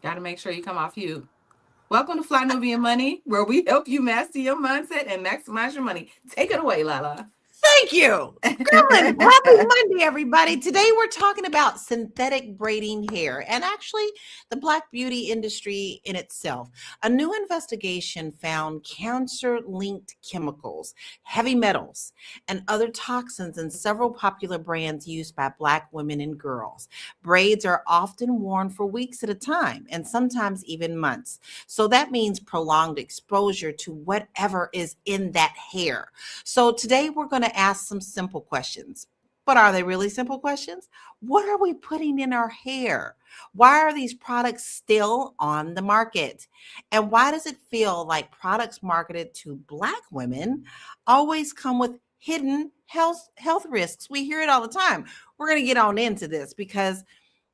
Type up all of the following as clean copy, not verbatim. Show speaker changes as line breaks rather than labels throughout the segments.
Got to make sure you come off mute. Welcome to Fly Nubian Money, where we help you master your mindset and maximize your money. Take it away, Lala.
Thank you. Good. Happy Monday, everybody. Today we're talking about synthetic braiding hair and actually the Black beauty industry in itself. A new investigation found cancer-linked chemicals, heavy metals, and other toxins in several popular brands used by Black women and girls. Braids are often worn for weeks at a time and sometimes even months. So that means prolonged exposure to whatever is in that hair. So today we're going to ask some simple questions. But are they really simple questions? What are we putting in our hair? Why are these products still on the market? And why does it feel like products marketed to Black women always come with hidden health risks? We hear it all the time. We're going to get on into this because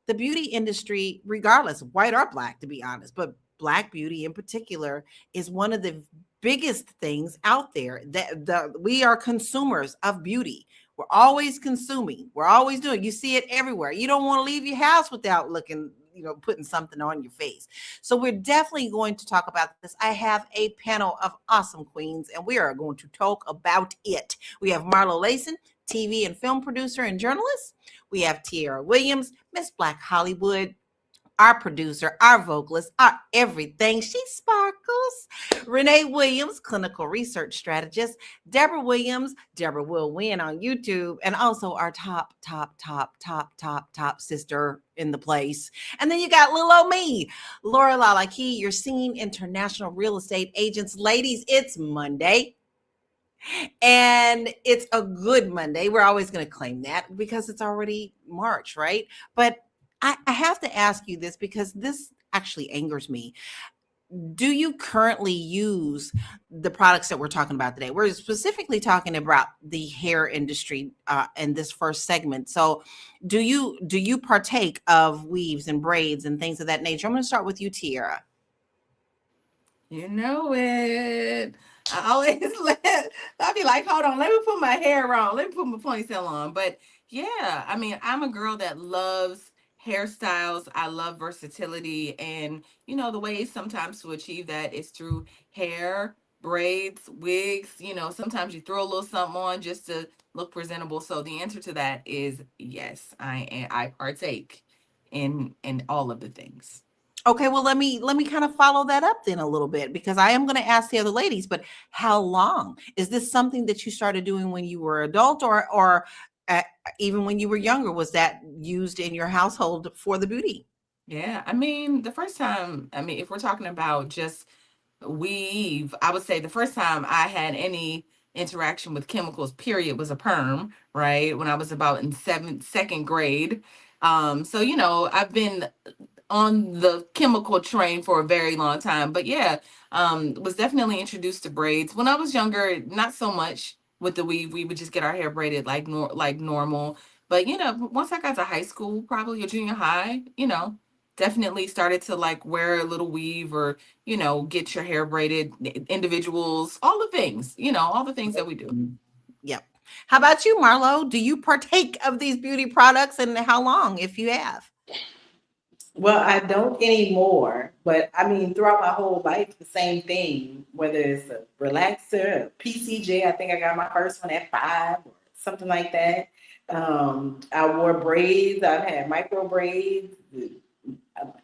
the beauty industry, regardless, white or Black, to be honest, but Black beauty in particular is one of the biggest things out there that we are consumers of beauty. We're always consuming. We're always doing. You see it everywhere. You don't want to leave your house without looking, putting something on your face. So we're definitely going to talk about this. I have a panel of awesome queens, and we are going to talk about it. We have Marlo Layson, TV and film producer and journalist. We have Tiara Williams, Miss Black Hollywood, our producer, our vocalist, our everything. She sparkles. Renee Williams, clinical research strategist. Debra Williams, DebraWillWin on YouTube, and also our top sister in the place. And then you got little old me, Laura Lalaki, your singing international real estate agents. Ladies, it's Monday. And it's a good Monday. We're always going to claim that because it's already March, right? But I have to ask you this because this actually angers me. Do you currently use the products that we're talking about today? We're specifically talking about the hair industry in this first segment. So do you partake of weaves and braids and things of that nature? I'm going to start with you, Tiara.
You know it. I'll be like, hold on, let me put my hair on. Let me put my ponytail on. But yeah, I mean, I'm a girl that loves hairstyles. I love versatility. And, the way sometimes to achieve that is through hair, braids, wigs. Sometimes you throw a little something on just to look presentable. So the answer to that is yes, I partake in all of the things.
Okay, well, let me kind of follow that up then a little bit because I am going to ask the other ladies, but how long? Is this something that you started doing when you were adult or even when you were younger? Was that used in your household for the beauty?
Yeah, I mean, the first time, if we're talking about just weave, I would say the first time I had any interaction with chemicals, period, was a perm, right? When I was about in second grade. So, I've been on the chemical train for a very long time. But yeah, was definitely introduced to braids. When I was younger, not so much with the weave. We would just get our hair braided like normal. But once I got to high school, probably or junior high, definitely started to like wear a little weave or, get your hair braided, individuals, all the things, all the things that we do.
Yep. How about you, Marlo? Do you partake of these beauty products and how long, if you have?
Well, I don't anymore, but I mean, throughout my whole life, the same thing, whether it's a relaxer, a PCJ, I think I got my first one at 5 or something like that. I wore braids, I've had micro braids,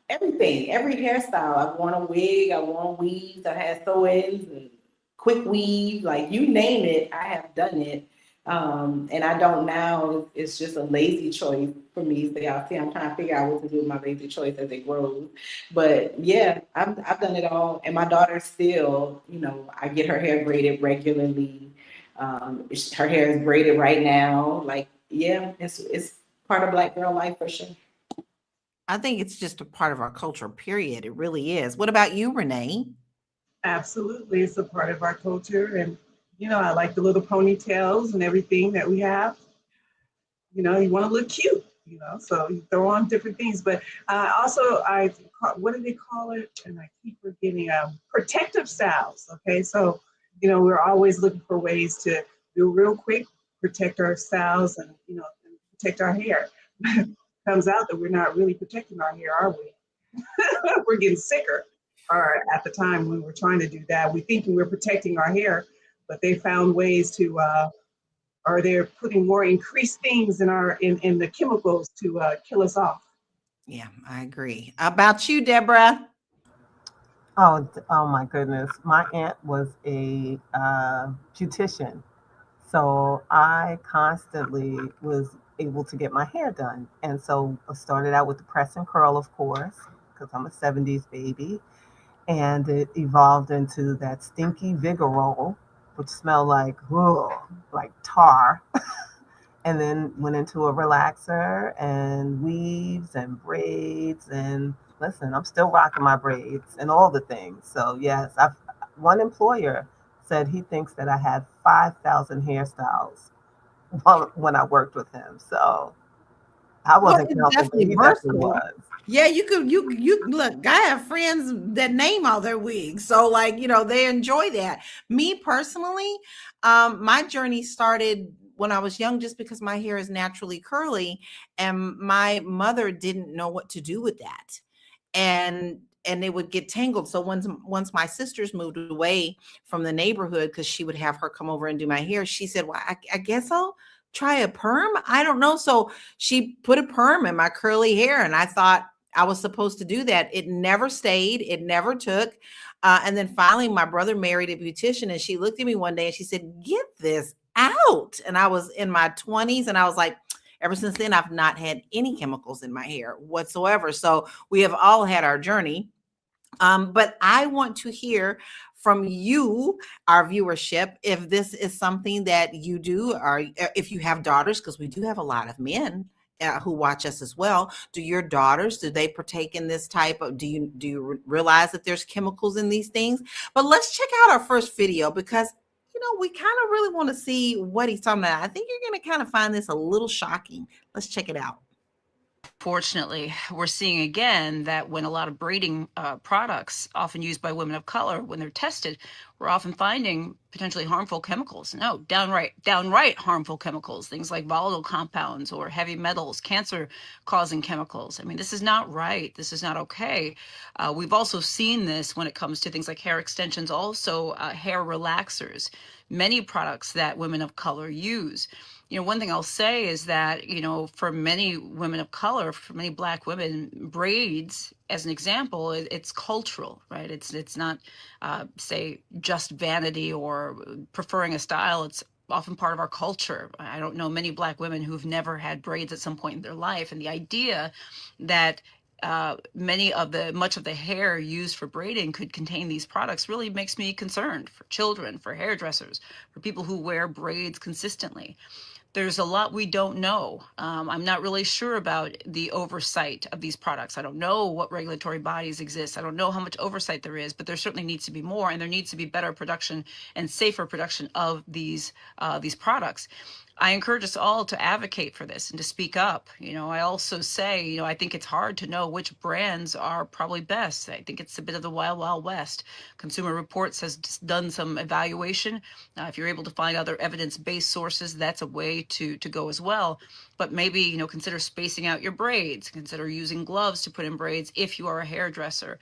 everything, every hairstyle. I've worn a wig, I've worn weaves, I've had sew-ins, and quick weave, like you name it, I have done it. And I don't now, it's just a lazy choice for me. So y'all see, I'm trying to figure out what to do with my lazy choice as it grows. But yeah, I've done it all. And my daughter still, I get her hair braided regularly. Her hair is braided right now. Like, yeah, it's part of Black girl life for sure.
I think it's just a part of our culture, period. It really is. What about you, Renee?
Absolutely, it's a part of our culture, and I like the little ponytails and everything that we have. You want to look cute, so you throw on different things. But also, what do they call it? And I keep forgetting. Protective styles. Okay, so we're always looking for ways to do real quick, protect our styles, and and protect our hair. Comes out that we're not really protecting our hair, are we? We're getting sicker. Or at the time when we're trying to do that, we thinking we're protecting our hair, but they found ways to, or they're putting more increased things in the chemicals to kill us off.
Yeah, I agree. How about you, Deborah?
Oh my goodness. My aunt was a beautician. So I constantly was able to get my hair done. And so I started out with the press and curl, of course, because I'm a 70s baby. And it evolved into that stinky Vigor roll, which smelled like tar. And then went into a relaxer and weaves and braids. And listen, I'm still rocking my braids and all the things. So yes, one employer said he thinks that I had 5,000 hairstyles when I worked with him. So I
Well,
wasn't
it's
counting, but
definitely
he definitely
versatile.
was.
Yeah, you look. I have friends that name all their wigs, so like they enjoy that. Me personally, my journey started when I was young, just because my hair is naturally curly, and my mother didn't know what to do with that, and they would get tangled. So once my sisters moved away from the neighborhood, because she would have her come over and do my hair, she said, "Well, I guess I'll try a perm. I don't know." So she put a perm in my curly hair, and I thought I was supposed to do that. It never stayed. It never took. And then finally, my brother married a beautician, and she looked at me one day and she said, "Get this out." And I was in my 20s, and I was like, ever since then, I've not had any chemicals in my hair whatsoever. So we have all had our journey. But I want to hear from you, our viewership, if this is something that you do, or if you have daughters, because we do have a lot of men who watch us as well. Do your daughters, do they partake in this type of, do you realize that there's chemicals in these things? But let's check out our first video, because we kind of really want to see what he's talking about. I think you're going to kind of find this a little shocking. Let's check it out.
Fortunately, we're seeing again that when a lot of braiding products, often used by women of color, when they're tested, we're often finding potentially harmful chemicals. No, downright harmful chemicals, things like volatile compounds or heavy metals, cancer-causing chemicals. I mean, this is not right. This is not okay. We've also seen this when it comes to things like hair extensions, also hair relaxers, many products that women of color use. One thing I'll say is that, for many women of color, for many Black women, braids, as an example, it's cultural, right? It's not, say, just vanity or preferring a style. It's often part of our culture. I don't know many Black women who've never had braids at some point in their life. And the idea that much of the hair used for braiding could contain these products really makes me concerned for children, for hairdressers, for people who wear braids consistently. There's a lot we don't know. I'm not really sure about the oversight of these products. I don't know what regulatory bodies exist. I don't know how much oversight there is, but there certainly needs to be more, and there needs to be better production and safer production of these products. I encourage us all to advocate for this and to speak up. I also say, I think it's hard to know which brands are probably best. I think it's a bit of the wild, wild west. Consumer Reports has just done some evaluation. If you're able to find other evidence-based sources, that's a way to go as well. But maybe, consider spacing out your braids. Consider using gloves to put in braids if you are a hairdresser.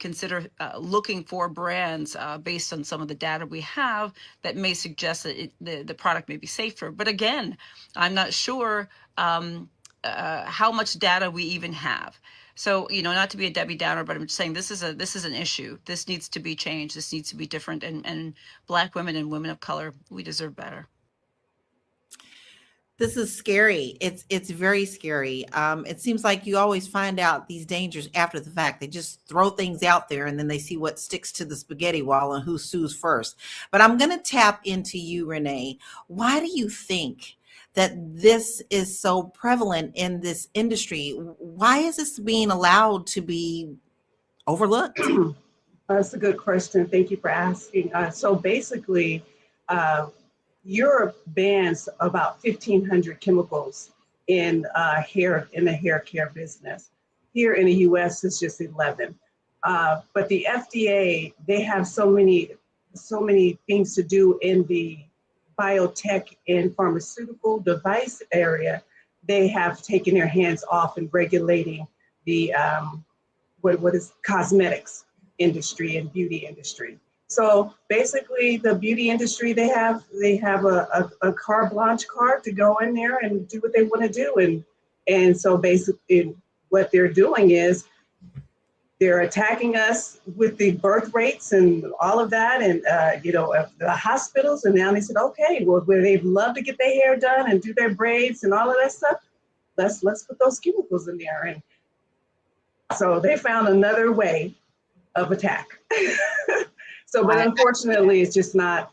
Consider looking for brands based on some of the data we have that may suggest that the product may be safer. But again, I'm not sure how much data we even have. So, not to be a Debbie Downer, but I'm just saying this is an issue. This needs to be changed. This needs to be different. And Black women and women of color, we deserve better.
This is scary. It's very scary. It seems like you always find out these dangers after the fact. They just throw things out there and then they see what sticks to the spaghetti wall and who sues first. But I'm going to tap into you, Renee. Why do you think that this is so prevalent in this industry? Why is this being allowed to be overlooked?
That's a good question. Thank you for asking. So basically, uh, Europe bans about 1,500 chemicals in the hair care business. Here in the U.S., it's just 11. But the FDA, they have so many things to do in the biotech and pharmaceutical device area. They have taken their hands off in regulating the what is cosmetics industry and beauty industry. So basically, the beauty industry they have a carte blanche card to go in there and do what they want to do, and so basically what they're doing is they're attacking us with the birth rates and all of that, and the hospitals. And now they said, okay, well, where they'd love to get their hair done and do their braids and all of that stuff, let's put those chemicals in there, and so they found another way of attack. So, but unfortunately, it's not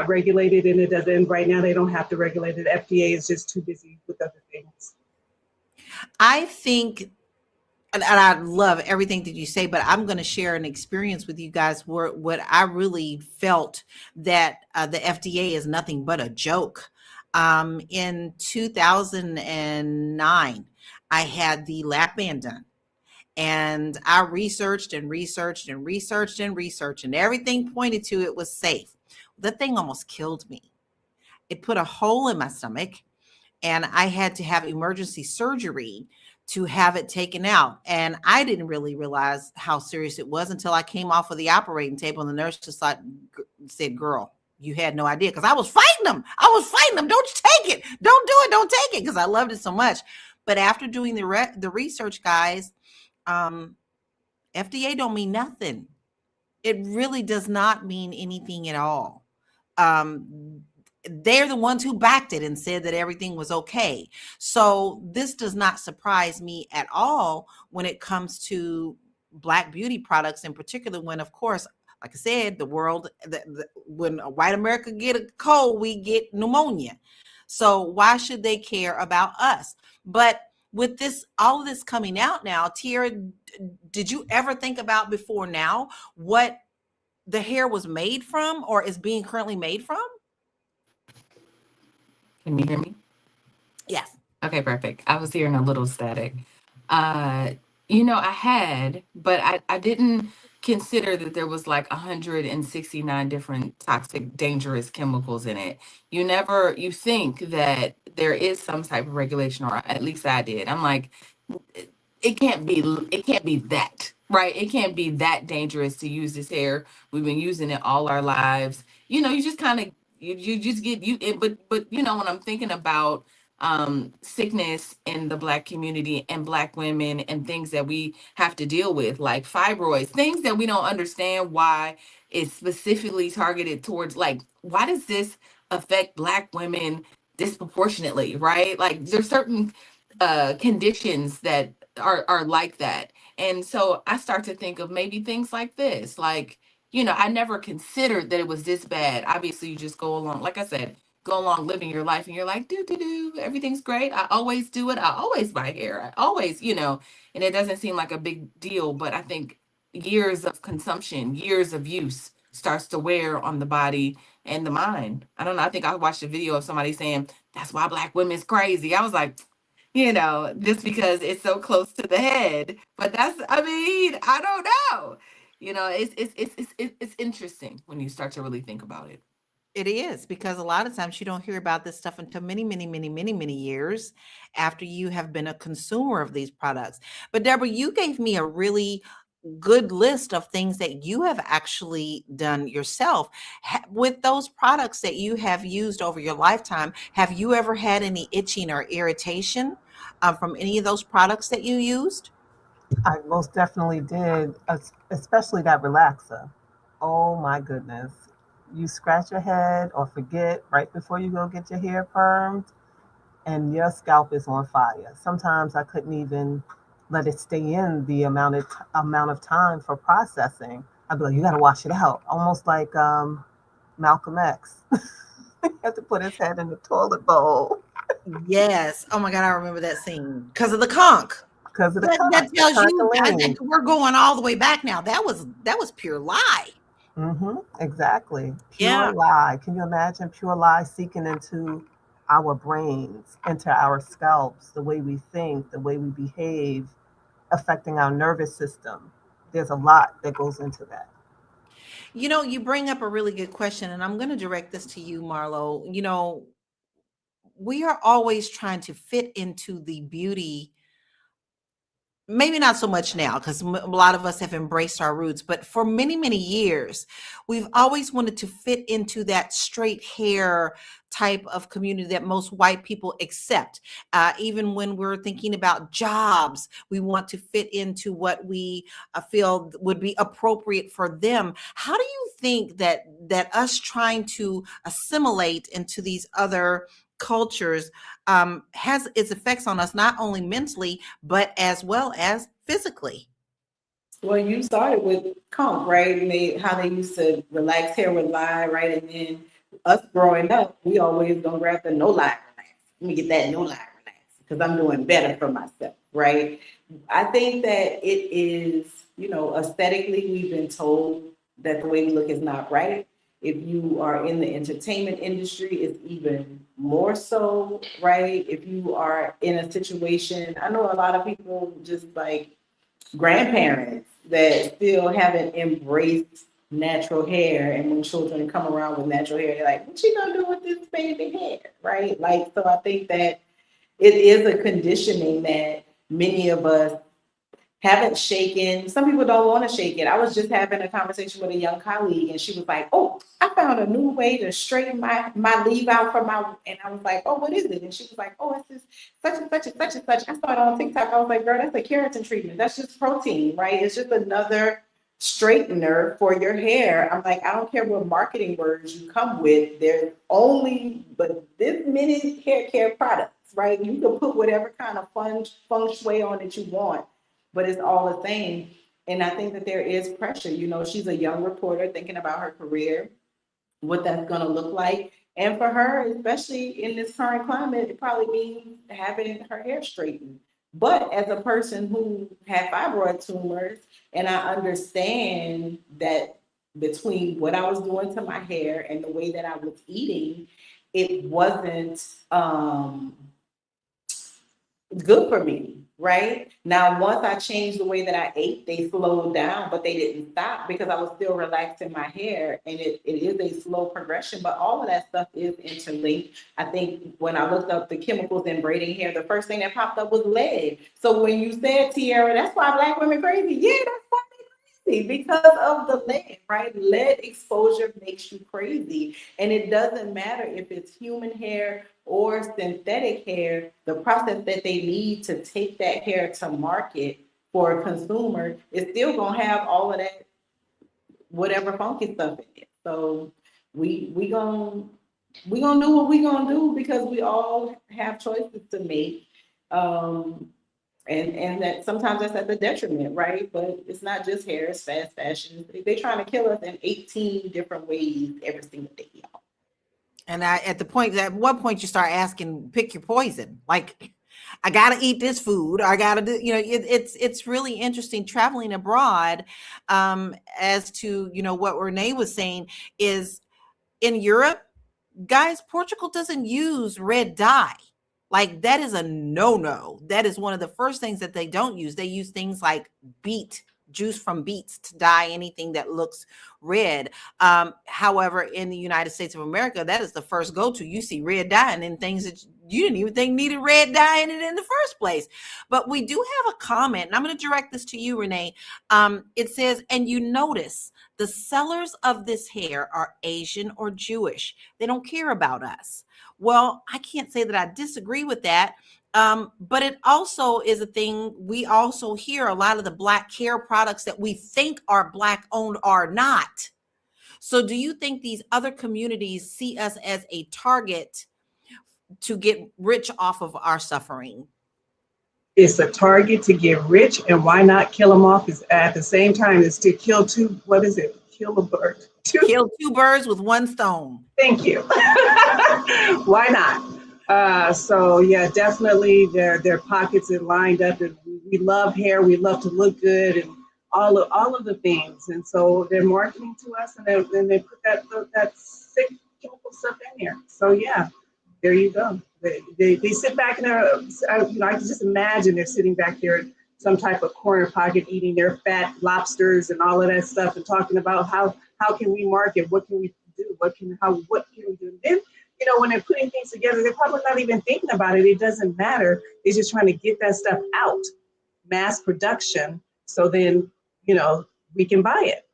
regulated, and it doesn't. Right now, they don't have to regulate it. FDA is just too busy with other things.
I think, and I love everything that you say, but I'm going to share an experience with you guys where what I really felt that the FDA is nothing but a joke. In 2009, I had the lap band done. And I researched and researched and researched and researched, and everything pointed to it was safe. That thing almost killed me. It put a hole in my stomach, and I had to have emergency surgery to have it taken out. And I didn't really realize how serious it was until I came off of the operating table, and the nurse just said, "Girl, you had no idea," because I was fighting them. Don't take it. Don't do it. Don't take it, because I loved it so much. But after doing the research, guys, FDA don't mean nothing. It really does not mean anything at all. They're the ones who backed it and said that everything was okay. So this does not surprise me at all when it comes to Black beauty products in particular, when, of course, like I said, when white America get a cold, we get pneumonia. So why should they care about us? But with all of this coming out now, Tiara, did you ever think about before now what the hair was made from or is being currently made from?
Can you hear me?
Yes.
Okay, perfect. I was hearing a little static. Uh, I had, but I didn't consider that there was like 169 different toxic, dangerous chemicals in it. You think that there is some type of regulation, or at least I did. I'm like, it can't be that, right? It can't be that dangerous to use this hair. We've been using it all our lives. You just kind of you just get you it, but when I'm thinking about sickness in the Black community and Black women and things that we have to deal with, like fibroids, things that we don't understand why it's specifically targeted towards, like, why does this affect Black women disproportionately, right? Like, there's certain conditions that are like that. And so I start to think of maybe things like this. Like, I never considered that it was this bad. Obviously, you just go along, like I said, go along living your life and you're like, do, everything's great. I always do it. I always buy hair. I always, and it doesn't seem like a big deal. But I think years of consumption, years of use starts to wear on the body and the mind. I don't know. I think I watched a video of somebody saying, that's why Black women's crazy. I was like, just because it's so close to the head. But I mean, I don't know. It's interesting when you start to really think about it.
It is, because a lot of times you don't hear about this stuff until many, many, many, many, many years after you have been a consumer of these products. But Debra, you gave me a really good list of things that you have actually done yourself. With those products that you have used over your lifetime, have you ever had any itching or irritation from any of those products that you used?
I most definitely did, especially that relaxer. Oh my goodness. you scratch your head or forget right before you go get your hair permed, and your scalp is on fire. Sometimes I couldn't even let it stay in the amount of time for processing. I'd be like, you got to wash it out, almost like Malcolm X. He had to put his head in the toilet bowl
Yes. Oh my God, I remember that scene because of the conch.
because of the
That tells you
conch.
we're going all the way back now. That was pure lie.
Exactly.
Yeah.
Pure lie. Can you imagine pure lie seeking into our brains, into our scalps, the way we think, the way we behave, affecting our nervous system? There's a lot that goes into that.
You know, you bring up a really good question, and I'm going to direct this to you, Marlo. You know, we are always trying to fit into the beauty, maybe not so much now because a lot of us have embraced our roots, but for many, many years, we've always wanted to fit into that straight hair type of community that most white people accept. Even when we're thinking about jobs, we want to fit into what we feel would be appropriate for them. How do you think that us trying to assimilate into these other cultures has its effects on us, not only mentally, but as well as physically?
Well, you started with comb, right? And how they used to relax hair with lye, right? And then us growing up, we always gonna grab the no lye relax. Let me get that no lye relax because I'm doing better for myself, right? I think that it is, aesthetically, we've been told that the way we look is not right. If you are in the entertainment industry, it's even more so, right? If you are in a situation, I know a lot of people just like grandparents that still haven't embraced natural hair, and when children come around with natural hair, they're like, what you gonna do with this baby hair, right? Like, so I think that it is a conditioning that many of us haven't shaken. Some people don't want to shake it. I was just having a conversation with a young colleague, and she was like, oh, I found a new way to straighten my leave out for my, and I was like, oh, what is it? And she was like, oh, it's this such and such and such and such. I saw it on TikTok. I was like, girl, that's a keratin treatment. That's just protein, right? It's just another straightener for your hair. I'm like, I don't care what marketing words you come with. There's only but this many hair care products, right? You can put whatever kind of feng shui on it you want, but it's all the same. And I think that there is pressure. She's a young reporter thinking about her career, what that's going to look like. And for her, especially in this current climate, it probably means having her hair straightened. But as a person who had fibroid tumors, and I understand that between what I was doing to my hair and the way that I was eating, it wasn't good for me, right? Now, once I changed the way that I ate, they slowed down, but they didn't stop because I was still relaxing my hair, and it is a slow progression, but all of that stuff is interlinked. I think when I looked up the chemicals in braiding hair, the first thing that popped up was lead. So when you said, Tiara, that's why Black women crazy. Yeah, that's why they're crazy, because of the lead, right? Lead exposure makes you crazy. And it doesn't matter if it's human hair or synthetic hair, the process that they need to take that hair to market for a consumer is still gonna have all of that whatever funky stuff in it. So we gonna do what we gonna do because we all have choices to make. And that sometimes that's at the detriment, right? But it's not just hair, it's fast fashion. They're trying to kill us in 18 different ways every single day, y'all.
And at one point you start asking, pick your poison. Like, I gotta eat this food. I gotta do, it's really interesting traveling abroad. As to, what Renee was saying is in Europe, guys, Portugal doesn't use red dye. Like, that is a no-no. That is one of the first things that they don't use. They use things like juice from beets to dye anything that looks red. However, in the United States of America, that is the first go-to. You see red dye and then things that you didn't even think needed red dye in it in the first place. But we do have a comment, and I'm going to direct this to you, Renee. It says, and you notice the sellers of this hair are Asian or Jewish. They don't care about us. Well, I can't say that I disagree with that. But it also is a thing. We also hear a lot of the Black hair products that we think are Black owned are not. So do you think these other communities see us as a target to get rich off of our suffering?
It's a target to get rich, and why not kill them off is at the same time is to kill two, what is it? Kill a bird.
Kill two birds with one stone.
Thank you. Why not? So yeah, definitely their pockets are lined up, and we love hair. We love to look good, and all of the things. And so they're marketing to us, and then they put that sick chemical stuff in here. So yeah, there you go. They sit back in their, I can just imagine they're sitting back there in some type of corner pocket eating their fat lobsters and all of that stuff, and talking about how can we market, what can we do, what can we do. And then, when they're putting things together, they're probably not even thinking about it. It doesn't matter. They're just trying to get that stuff out, mass production, so then, we can buy it.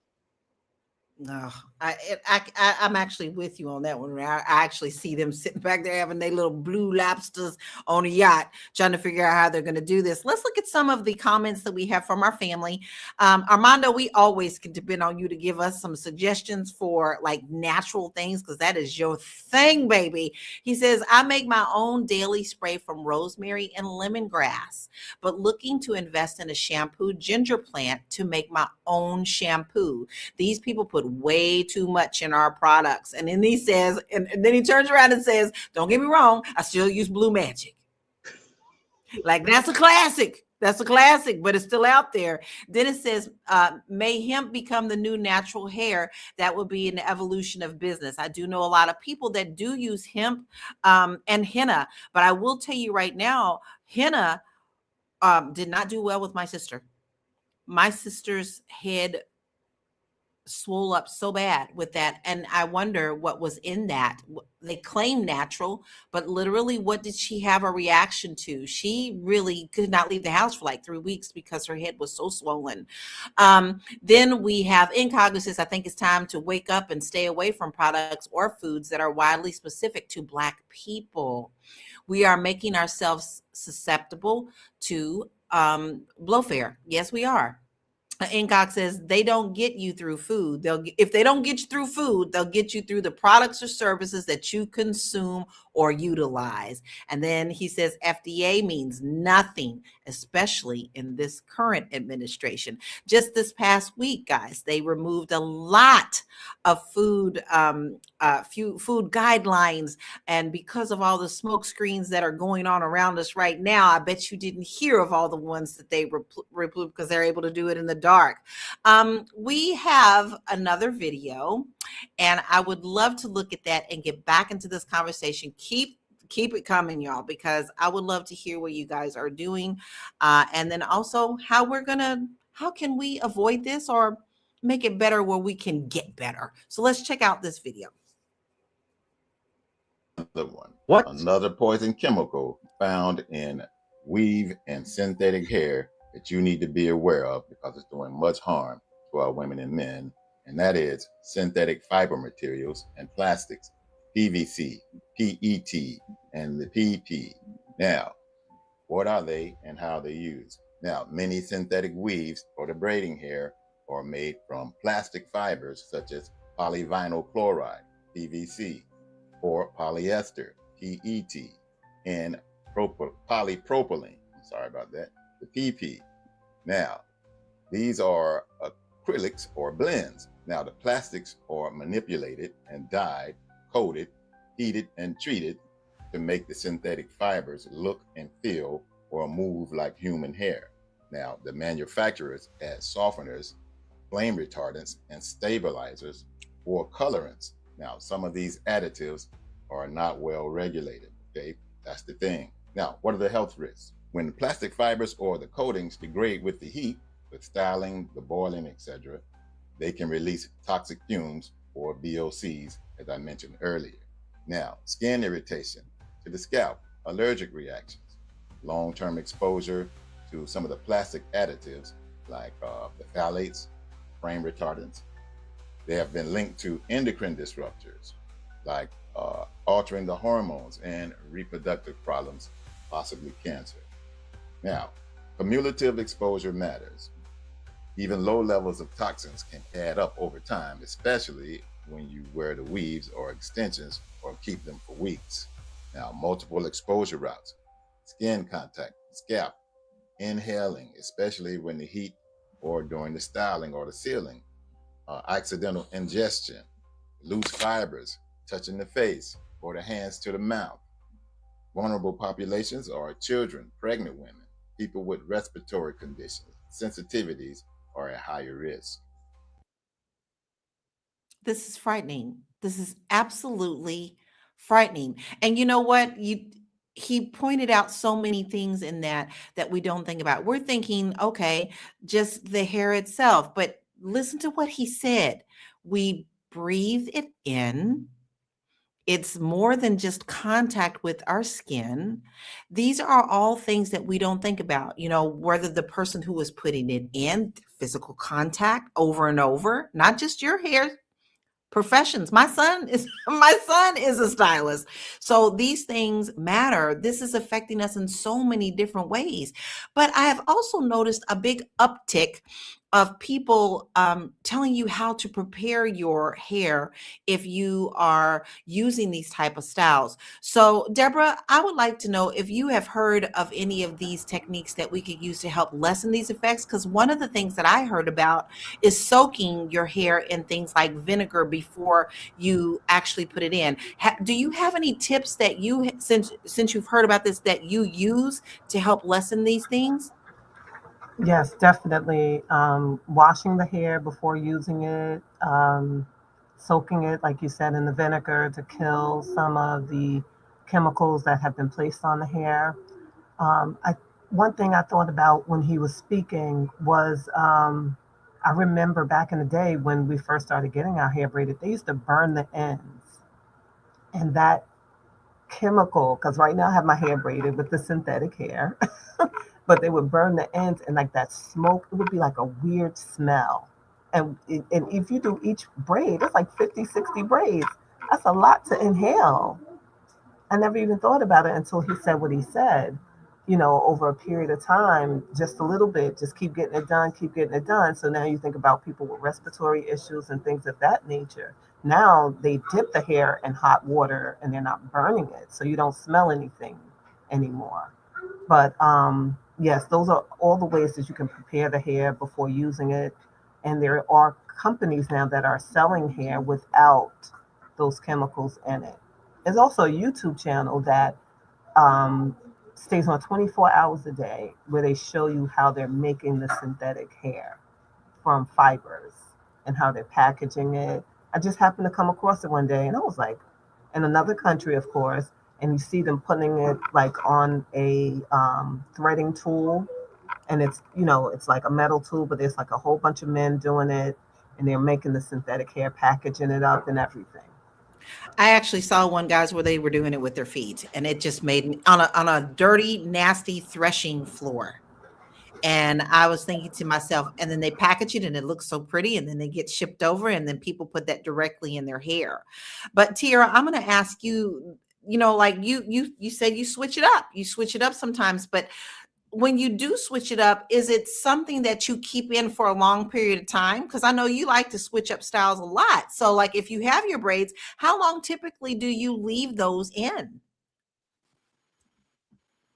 No, I'm actually with you on that one. I actually see them sitting back there having their little blue lobsters on a yacht, trying to figure out how they're going to do this. Let's look at some of the comments that we have from our family. Armando, we always can depend on you to give us some suggestions for like natural things, because that is your thing, baby. He says, I make my own daily spray from rosemary and lemongrass, but looking to invest in a shampoo ginger plant to make my own shampoo. These people put way too much in our products. And then he says, and then he turns around and says, don't get me wrong, I still use Blue Magic. Like, that's a classic. That's a classic, but it's still out there. Then it says, may hemp become the new natural hair. That would be an evolution of business. I do know a lot of people that do use hemp and henna, but I will tell you right now, henna did not do well with my sister. My sister's head swole up so bad with that, and I wonder what was in that. They claim natural, but literally, what did she have a reaction to? She really could not leave the house for like 3 weeks because her head was so swollen. Then we have Incognizance. I think it's time to wake up and stay away from products or foods that are widely specific to Black people. We are making ourselves susceptible to blow-fair. Yes, we are. Incox says they don't get you through food. If they don't get you through food, they'll get you through the products or services that you consume or utilize. And then he says FDA means nothing, especially in this current administration. Just this past week, guys, they removed a lot of food guidelines. And because of all the smoke screens that are going on around us right now, I bet you didn't hear of all the ones that they removed because they're able to do it in the dark. We have another video, and I would love to look at that and get back into this conversation. Keep it coming, y'all, because I would love to hear what you guys are doing, and then also how can we avoid this or make it better where we can get better. So let's check out this video.
Another one. What? Another poison chemical found in weave and synthetic hair that you need to be aware of because it's doing much harm to our women and men, and that is synthetic fiber materials and plastics, PVC, PET, and the PP. Now, what are they and how are they used? Now, many synthetic weaves for the braiding hair are made from plastic fibers such as polyvinyl chloride, PVC, or polyester, PET, and polypropylene. I'm sorry about that, the PP. Now, these are acrylics or blends. Now, the plastics are manipulated and dyed, coated, heated, and treated to make the synthetic fibers look and feel or move like human hair. Now, the manufacturers add softeners, flame retardants, and stabilizers or colorants. Now, some of these additives are not well regulated, okay? That's the thing. Now, what are the health risks? When the plastic fibers or the coatings degrade with the heat, with styling, the boiling, etc., they can release toxic fumes or VOCs, as I mentioned earlier. Now, skin irritation to the scalp, allergic reactions, long-term exposure to some of the plastic additives like the phthalates, flame retardants. They have been linked to endocrine disruptors like altering the hormones and reproductive problems, possibly cancer. Now, cumulative exposure matters. Even low levels of toxins can add up over time, especially when you wear the weaves or extensions or keep them for weeks. Now, multiple exposure routes, skin contact, scalp, inhaling, especially when the heat or during the styling or the sealing, accidental ingestion, loose fibers, touching the face or the hands to the mouth. Vulnerable populations are children, pregnant women, people with respiratory conditions, sensitivities are at higher risk.
This is frightening. This is absolutely frightening. And you know what? He pointed out so many things in that we don't think about. We're thinking, okay, just the hair itself, but listen to what he said. We breathe it in. It's more than just contact with our skin. These are all things that we don't think about. Whether the person who was putting it in, physical contact over and over, not just your hair, professions. My son is a stylist. So these things matter. This is affecting us in so many different ways. But I have also noticed a big uptick of people telling you how to prepare your hair if you are using these type of styles. So Deborah, I would like to know if you have heard of any of these techniques that we could use to help lessen these effects, because one of the things that I heard about is soaking your hair in things like vinegar before you actually put it in. Do you have any tips that since you've heard about this, that you use to help lessen these things?
Yes, definitely. Washing the hair before using it, soaking it, like you said, in the vinegar to kill some of the chemicals that have been placed on the hair. One thing I thought about when he was speaking was I remember back in the day when we first started getting our hair braided, they used to burn the ends. And that chemical, because right now I have my hair braided with the synthetic hair, but they would burn the ends, and like that smoke, it would be like a weird smell. And if you do each braid, it's like 50, 60 braids. That's a lot to inhale. I never even thought about it until he said what he said. Over a period of time, just a little bit, just keep getting it done, keep getting it done. So now you think about people with respiratory issues and things of that nature. Now they dip the hair in hot water and they're not burning it, so you don't smell anything anymore. But yes, those are all the ways that you can prepare the hair before using it. And there are companies now that are selling hair without those chemicals in it. There's also a YouTube channel that um, stays on 24 hours a day where they show you how they're making the synthetic hair from fibers and how they're packaging it. I just happened to come across it one day and I was like, in another country, of course, and you see them putting it like on a threading tool, and it's like a metal tool, but there's like a whole bunch of men doing it, and they're making the synthetic hair, packaging it up and everything.
I actually saw one, guys, where they were doing it with their feet, and it just made me on a dirty, nasty threshing floor. And I was thinking to myself, and then they package it and it looks so pretty, and then they get shipped over, and then people put that directly in their hair. But Tiara, I'm going to ask you, like you said, you switch it up. You switch it up sometimes, but when you do switch it up, is it something that you keep in for a long period of time? Because I know you like to switch up styles a lot. So like if you have your braids, how long typically do you leave those in?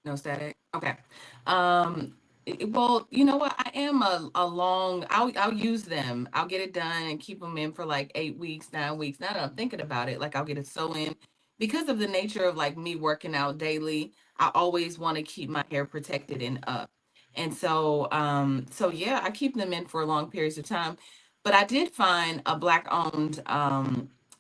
No static. Okay. Um, well, you know what? I am a long. I'll use them. I'll get it done and keep them in for like 8 weeks, 9 weeks. Now that I'm thinking about it, like I'll get it sew in because of the nature of like me working out daily. I always want to keep my hair protected and up, and so yeah, I keep them in for long periods of time. But I did find a black owned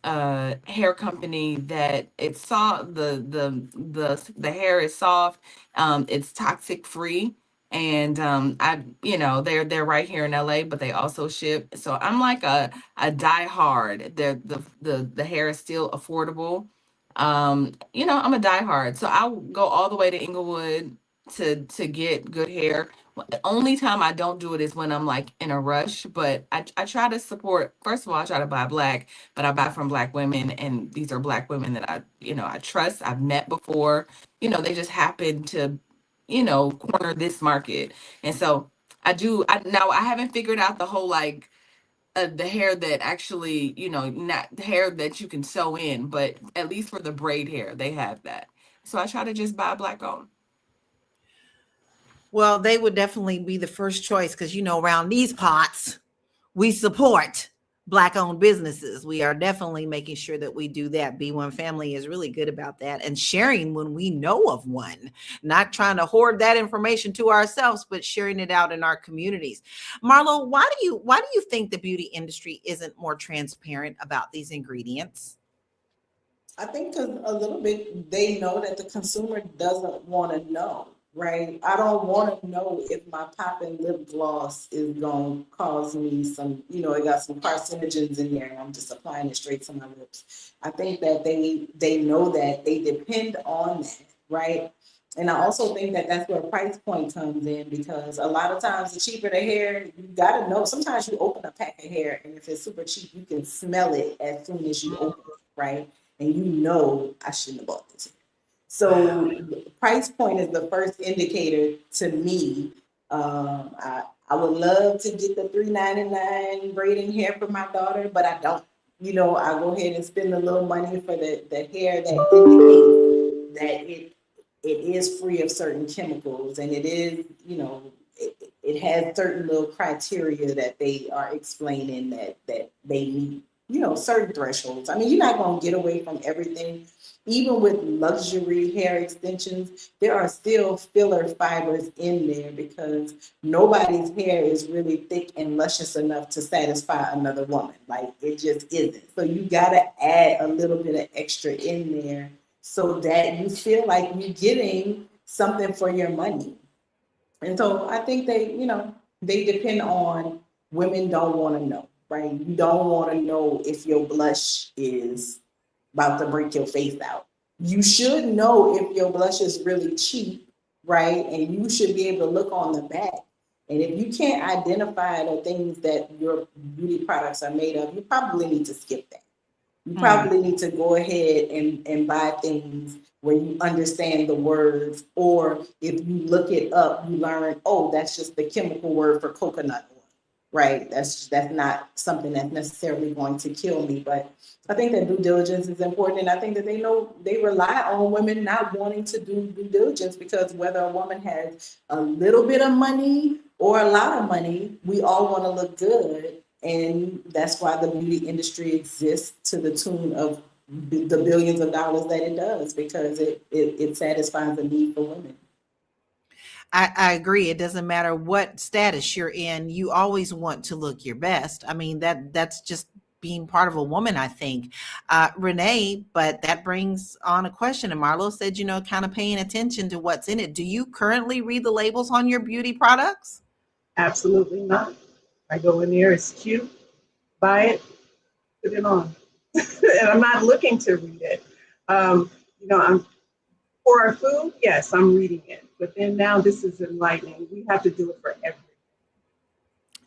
hair company that it saw the hair is soft, it's toxic free, and they're right here in LA, but they also ship. So I'm like a die hard. The hair is still affordable. I'm a die hard, so I'll go all the way to Inglewood to get good hair. The only time I don't do it is when I'm like in a rush, but I try to support. First of all, I try to buy black, but I buy from black women, and these are black women that I trust. I've met before. They just happen to, corner this market. And so I do. Now I haven't figured out the whole like the hair that actually, not the hair that you can sew in, but at least for the braid hair, they have that. So I try to just buy black owned.
Well, they would definitely be the first choice because, around these pots, we support Black owned businesses. We are definitely making sure that we do that. B1 Family is really good about that and sharing when we know of one, not trying to hoard that information to ourselves, but sharing it out in our communities. Marlo, why do you think the beauty industry isn't more transparent about these ingredients?
I think because a little bit they know that the consumer doesn't want to know, right? I don't want to know if my popping lip gloss is going to cause me some, it got some carcinogens in there and I'm just applying it straight to my lips. I think that they know that, they depend on that, right? And I also think that that's where price point comes in, because a lot of times the cheaper the hair, you got to know. Sometimes you open a pack of hair and if it's super cheap, you can smell it as soon as you open it, right? And I shouldn't have bought this. So the price point is the first indicator to me. I would love to get the $3.99 braiding hair for my daughter, but I don't. I go ahead and spend a little money for the hair that indicates that it is free of certain chemicals, and it is, it has certain little criteria that they are explaining that they meet, certain thresholds. I mean, you're not going to get away from everything. Even with luxury hair extensions, there are still filler fibers in there because nobody's hair is really thick and luscious enough to satisfy another woman. Like, it just isn't. So you got to add a little bit of extra in there so that you feel like you're getting something for your money. And so I think they depend on, women don't want to know, right? You don't want to know if your blush is about to break your face out. You should know if your blush is really cheap, right? And you should be able to look on the back. And if you can't identify the things that your beauty products are made of, you probably need to skip that. You probably need to go ahead and buy things where you understand the words, or if you look it up, you learn, oh, that's just the chemical word for coconut oil, right? That's not something that's necessarily going to kill me. But I think that due diligence is important, and I think that they rely on women not wanting to do due diligence, because whether a woman has a little bit of money or a lot of money, we all want to look good. And that's why the beauty industry exists to the tune of the billions of dollars that it does, because it satisfies the need for women.
I agree. It doesn't matter what status you're in. You always want to look your best. I mean, that's just being part of a woman, I think. Renee, but that brings on a question. And Marlo said, kind of paying attention to what's in it. Do you currently read the labels on your beauty products?
Absolutely not. I go in there, it's cute, buy it, put it on. And I'm not looking to read it. I'm for our food, yes, I'm reading it. But then now this is enlightening. We have to do it for everything.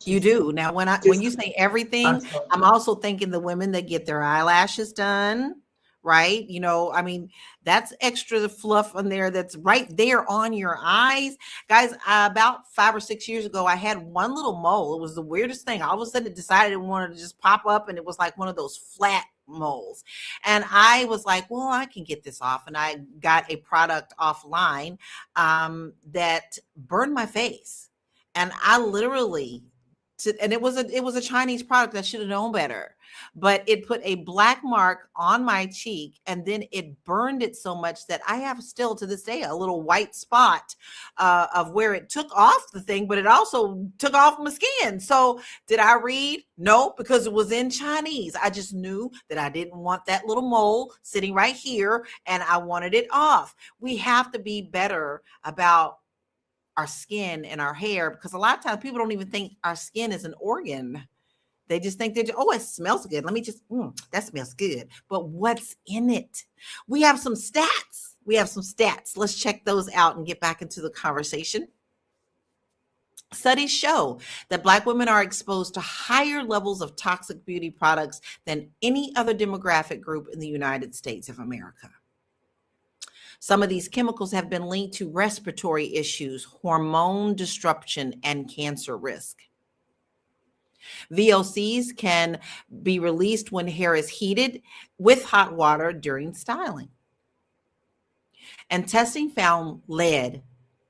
You do. Now, when you say everything, I'm also thinking the women that get their eyelashes done, right? I mean, that's extra fluff on there that's right there on your eyes. Guys, about 5 or 6 years ago, I had one little mole. It was the weirdest thing. All of a sudden, it decided it wanted to just pop up, and it was like one of those flat moles. And I was like, well, I can get this off. And I got a product offline that burned my face. And I literally... and it was a Chinese product. I should have known better, but it put a black mark on my cheek, and then it burned it so much that I have still to this day a little white spot of where it took off the thing, but it also took off my skin. So did I read? No, because it was in Chinese. I just knew that I didn't want that little mole sitting right here, and I wanted it off. We have to be better about our skin and our hair, because a lot of times people don't even think our skin is an organ. They just think that, oh, it smells good. Let me just, that smells good. But what's in it? We have some stats. Let's check those out and get back into the conversation. Studies show that Black women are exposed to higher levels of toxic beauty products than any other demographic group in the United States of America. Some of these chemicals have been linked to respiratory issues, hormone disruption, and cancer risk. VOCs can be released when hair is heated with hot water during styling. And testing found lead,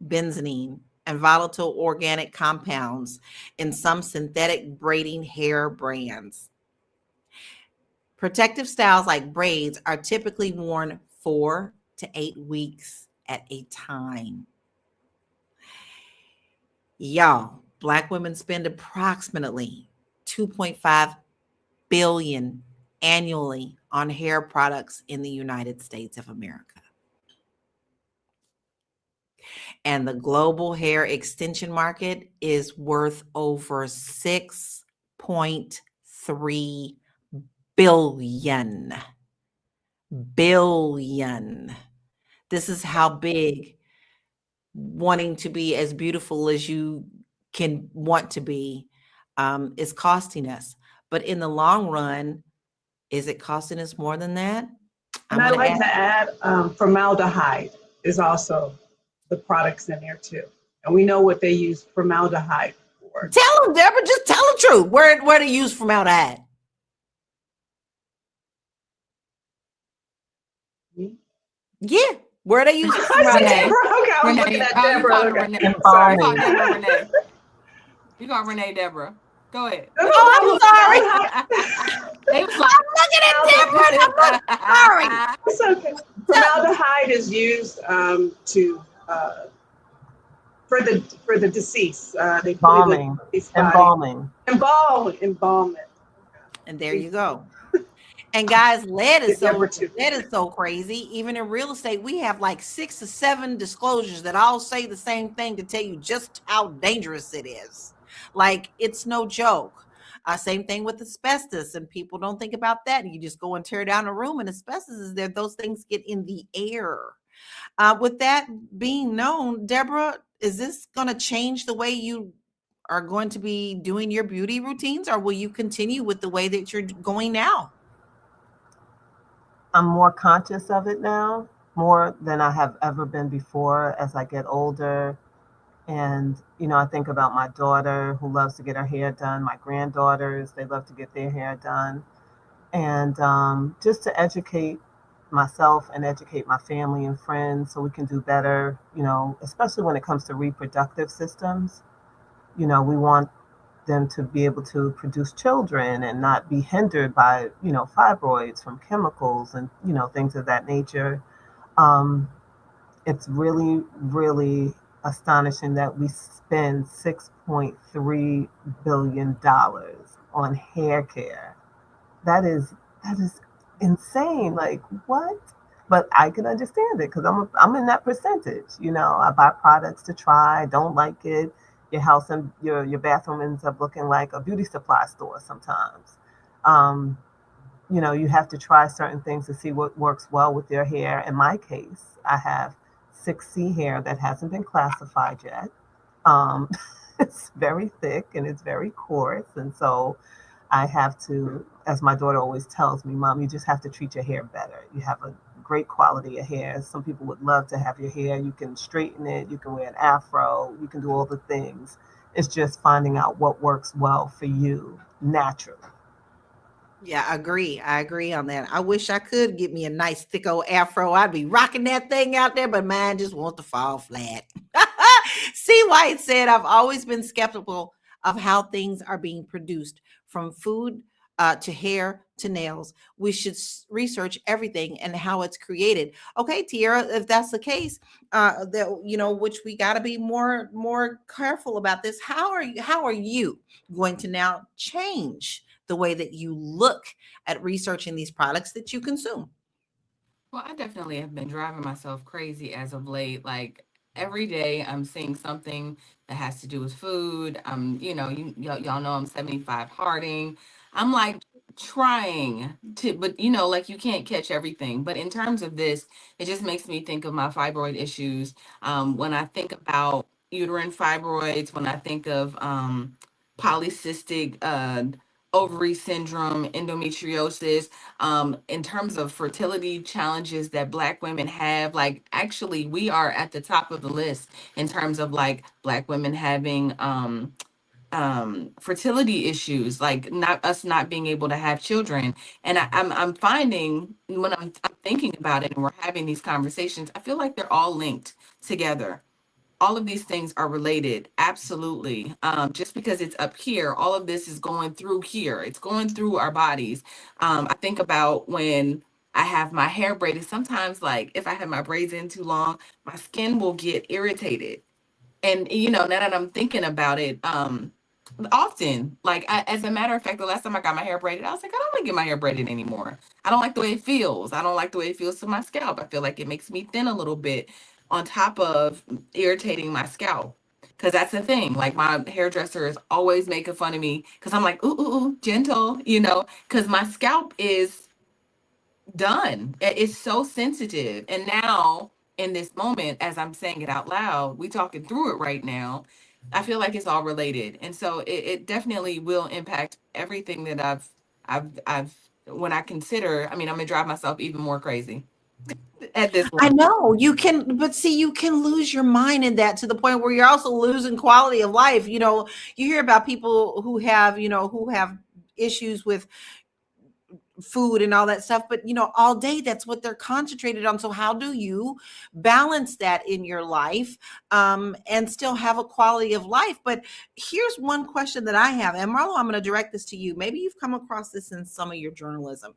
benzene, and volatile organic compounds in some synthetic braiding hair brands. Protective styles like braids are typically worn 4 to 8 weeks at a time. Y'all, Black women spend approximately 2.5 billion annually on hair products in the United States of America. And the global hair extension market is worth over 6.3 billion. Billion. This is how big wanting to be as beautiful as you can want to be is costing us. But in the long run, is it costing us more than that?
And I'd like to add formaldehyde is also the products in there too. And we know what they use formaldehyde for.
Tell them, Debra, just tell the truth. Where they use formaldehyde? Yeah, where they use formaldehyde.
Okay, I was looking at Debra.
You call Debra Renee. You call Renee Debra. Go ahead.
Oh, I'm sorry. They was like, I'm looking at Debra. I'm sorry.
It's okay. Formaldehyde is used to for the deceased. They
embalming.
Embalming.
And there you go. And guys, lead is so crazy. Even in real estate, we have like 6 to 7 disclosures that all say the same thing to tell you just how dangerous it is. Like, it's no joke. Same thing with asbestos, and people don't think about that. And you just go and tear down a room, and asbestos is there. Those things get in the air. With that being known, Debra, is this going to change the way you are going to be doing your beauty routines, or will you continue with the way that you're going now?
I'm more conscious of it now, more than I have ever been before as I get older. And, I think about my daughter who loves to get her hair done, my granddaughters, they love to get their hair done. And just to educate myself and educate my family and friends so we can do better, especially when it comes to reproductive systems. We want them to be able to produce children and not be hindered by, fibroids from chemicals and, things of that nature. It's really, really astonishing that we spend $6.3 billion on hair care. That is insane. Like, what? But I can understand it because I'm in that percentage. I buy products to try, don't like it. Your house and your bathroom ends up looking like a beauty supply store sometimes. You have to try certain things to see what works well with your hair. In my case, I have 6C hair that hasn't been classified yet. It's very thick and it's very coarse. And so I have to, as my daughter always tells me, Mom, you just have to treat your hair better. You have a great quality of hair. Some people would love to have your hair. You can straighten it. You can wear an afro. You can do all the things. It's just finding out what works well for you naturally.
Yeah, I agree on that. I wish I could get me a nice thick old afro. I'd be rocking that thing out there, but mine just wants to fall flat. See why it said I've always been skeptical of how things are being produced, from food to hair to nails. We should research everything and how it's created. Okay, Tiara, if that's the case, which we got to be more careful about this. How are you going to now change the way that you look at researching these products that you consume?
Well, I definitely have been driving myself crazy as of late. Like, every day I'm seeing something that has to do with food. Y'all know I'm 75 harding. I'm like trying to, but like, you can't catch everything. But in terms of this, it just makes me think of my fibroid issues. When I think about uterine fibroids, when I think of polycystic ovary syndrome, endometriosis, in terms of fertility challenges that Black women have, like, actually we are at the top of the list in terms of like Black women having fertility issues, like not being able to have children. And I'm finding when I'm thinking about it and we're having these conversations, I feel like they're all linked together. All of these things are related, absolutely. Just because it's up here, all of this is going through here. It's going through our bodies. I think about when I have my hair braided. Sometimes, like if I have my braids in too long, my skin will get irritated. And now that I'm thinking about it, often, like as a matter of fact, the last time I got my hair braided, I was like, I don't want to get my hair braided anymore. I don't like the way it feels. I don't like the way it feels to my scalp. I feel like it makes me thin a little bit, on top of irritating my scalp. Because that's the thing. Like my hairdresser is always making fun of me because I'm like, ooh, ooh, ooh, gentle, because my scalp is done. It's so sensitive. And now, in this moment, as I'm saying it out loud, we talking through it right now. I feel like it's all related, and so it definitely will impact everything that I've. When I consider, I mean, I'm gonna drive myself even more crazy at this
I
point.
know you can, but see, you can lose your mind in that to the point where you're also losing quality of life. You hear about people who have issues with food and all that stuff, but all day that's what they're concentrated on. So how do you balance that in your life, and still have a quality of life? But here's one question that I have, and Marlo, I'm going to direct this to you. Maybe you've come across this in some of your journalism.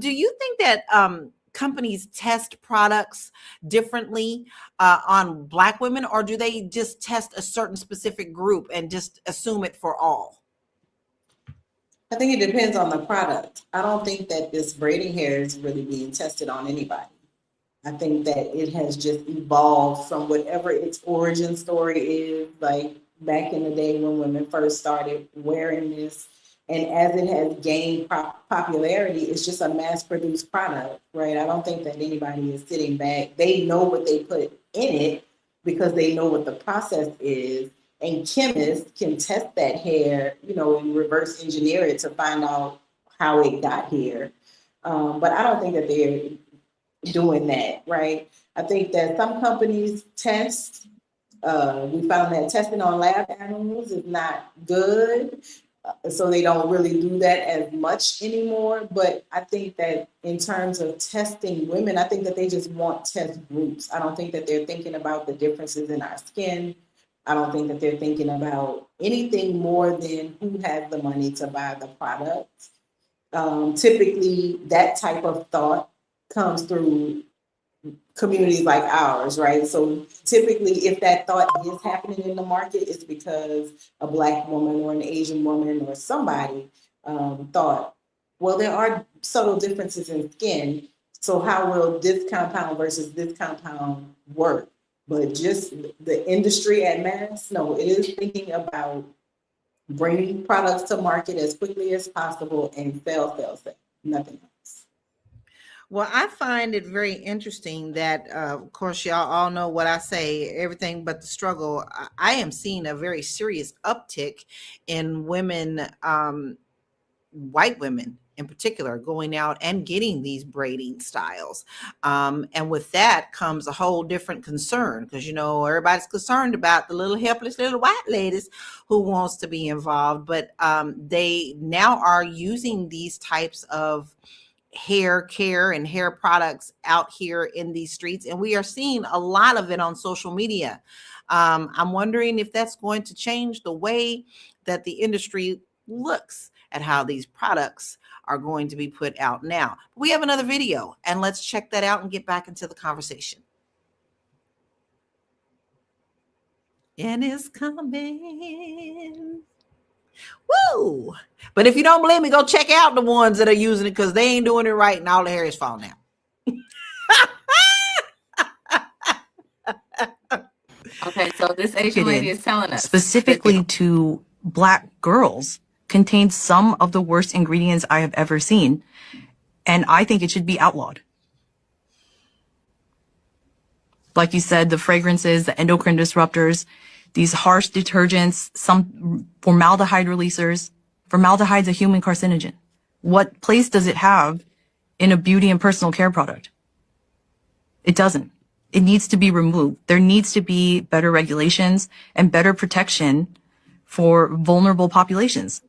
Do you think that companies test products differently on Black women, or do they just test a certain specific group and just assume it for all?
I think it depends on the product. I don't think that this braiding hair is really being tested on anybody. I think that it has just evolved from whatever its origin story is, like back in the day when women first started wearing this. And as it has gained popularity, it's just a mass produced product, right? I don't think that anybody is sitting back. They know what they put in it because they know what the process is. And chemists can test that hair, and reverse engineer it to find out how it got here. But I don't think that they're doing that, right? I think that some companies test. We found that testing on lab animals is not good, so they don't really do that as much anymore. But I think that in terms of testing women, I think that they just want test groups. I don't think that they're thinking about the differences in our skin. I don't think that they're thinking about anything more than who has the money to buy the product. Typically, that type of thought comes through communities like ours, right? So typically, if that thought is happening in the market, it's because a Black woman or an Asian woman or somebody thought, well, there are subtle differences in skin. So how will this compound versus this compound work? But just the industry at mass, no, it is thinking about bringing products to market as quickly as possible and sell, nothing else.
Well, I find it very interesting that, of course, y'all all know what I say, everything but the struggle. I am seeing a very serious uptick in women, white women in particular, going out and getting these braiding styles. And with that comes a whole different concern, because, everybody's concerned about the little helpless little white ladies who wants to be involved. But they now are using these types of hair care and hair products out here in these streets, and we are seeing a lot of it on social media. I'm wondering if that's going to change the way that the industry looks at how these products are going to be put out. Now, we have another video, and let's check that out and get back into the conversation. And it's coming. Woo! But if you don't believe me, go check out the ones that are using it, because they ain't doing it right and all the hair is falling out.
Okay, so this Asian lady is telling us
specifically to Black girls contains some of the worst ingredients I have ever seen, and I think it should be outlawed. Like you said, the fragrances, the endocrine disruptors, these harsh detergents, some formaldehyde releasers. Formaldehyde's a human carcinogen. What place does it have in a beauty and personal care product? It doesn't. It needs to be removed. There needs to be better regulations and better protection
for vulnerable populations?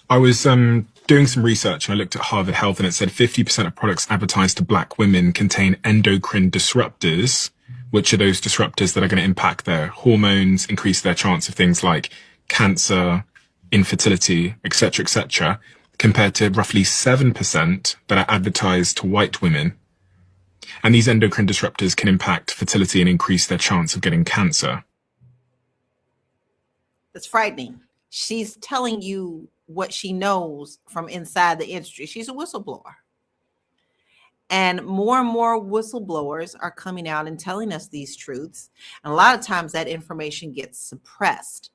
I was doing some research and I looked at Harvard Health, and it said 50% of products advertised to Black women contain endocrine disruptors, which are those disruptors that are going to impact their hormones, increase their chance of things like cancer, infertility, etc., compared to roughly 7% that are advertised to white women. And these endocrine disruptors can impact fertility and increase their chance of getting cancer.
It's frightening. She's telling you what she knows from inside the industry. She's a whistleblower. And more whistleblowers are coming out and telling us these truths. And a lot of times that information gets suppressed.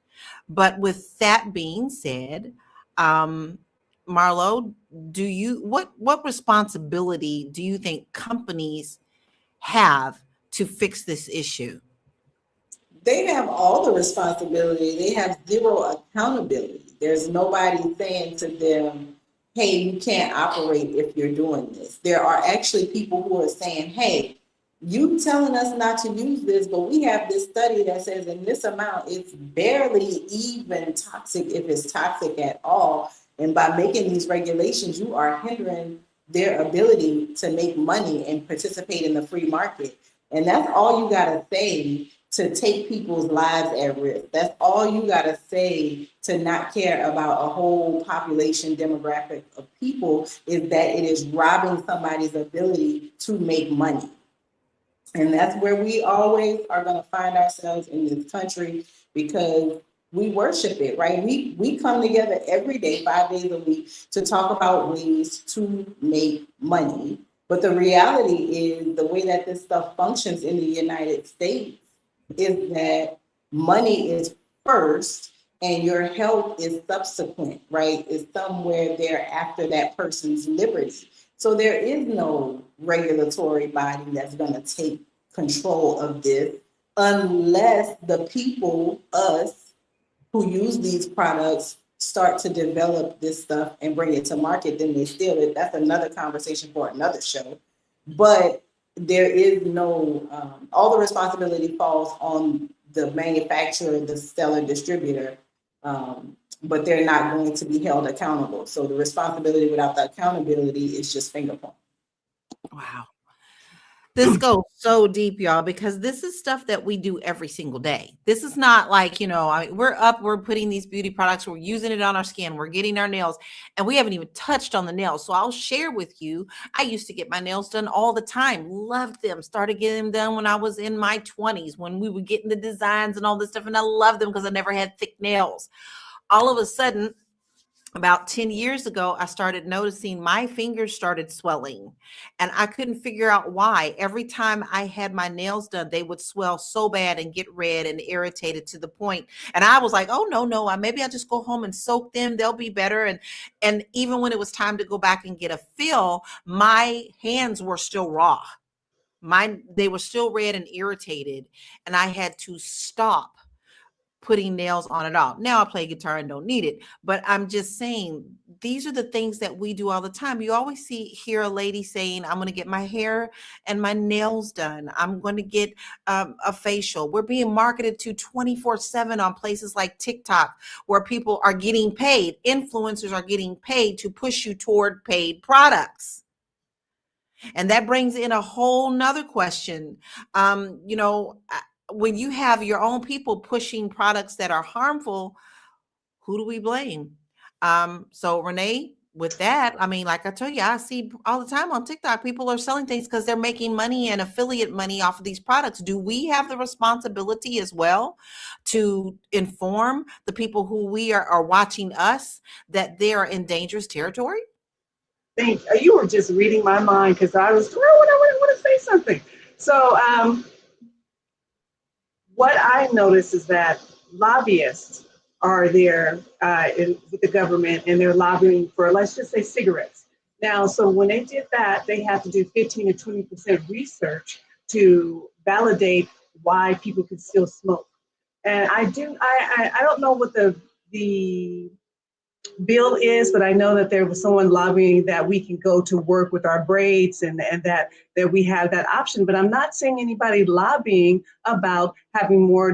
But with that being said, Marlo, what responsibility do you think companies have to fix this issue?
They have all the responsibility. They have zero accountability. There's nobody saying to them, hey, you can't operate if you're doing this. There are actually people who are saying, hey, you telling us not to use this, but we have this study that says in this amount, it's barely even toxic if it's toxic at all. And by making these regulations, you are hindering their ability to make money and participate in the free market. And that's all you got to say to take people's lives at risk. That's all you got to say to not care about a whole population demographic of people, is that it is robbing somebody's ability to make money. And that's where we always are going to find ourselves in this country, because we worship it, right? We come together every day, 5 days a week, to talk about ways to make money. But the reality is the way that this stuff functions in the United States is that money is first and your health is subsequent, right? It's somewhere there after that person's liberty. So there is no regulatory body that's going to take control of this unless the people, us, who use these products start to develop this stuff and bring it to market. Then they steal it. That's another conversation for another show. But there is no, all the responsibility falls on the manufacturer, the seller, distributor, but they're not going to be held accountable. So the responsibility without the accountability is just finger pointing.
Wow. This goes so deep, y'all, because this is stuff that we do every single day. This is not like, we're putting these beauty products, we're using it on our skin, we're getting our nails, and we haven't even touched on the nails. So I'll share with you, I used to get my nails done all the time, loved them, started getting them done when I was in my 20s, when we were getting the designs and all this stuff, and I loved them because I never had thick nails. All of a sudden, about 10 years ago, I started noticing my fingers started swelling, and I couldn't figure out why. Every time I had my nails done, they would swell so bad and get red and irritated to the point. And I was like, oh, no, maybe I'll just go home and soak them. They'll be better. And even when it was time to go back and get a fill, my hands were still raw. They were still red and irritated, and I had to stop putting nails on at all. Now I play guitar and don't need it, but I'm just saying, these are the things that we do all the time. You always hear a lady saying, I'm going to get my hair and my nails done. I'm going to get a facial. We're being marketed to 24/7 on places like TikTok, where people are getting paid. Influencers are getting paid to push you toward paid products. And that brings in a whole nother question. When you have your own people pushing products that are harmful, who do we blame? So Renee, with that, like I told you, I see all the time on TikTok, people are selling things because they're making money and affiliate money off of these products. Do we have the responsibility as well to inform the people who we are watching us that they are in dangerous territory?
Thank you. You were just reading my mind, because I want to say something. So what I notice is that lobbyists are there with the government, and they're lobbying for, let's just say, cigarettes. Now, so when they did that, they had to do 15 to 20% research to validate why people could still smoke. And I don't know what the bill is, but I know that there was someone lobbying that we can go to work with our braids and that we have that option. But I'm not seeing anybody lobbying about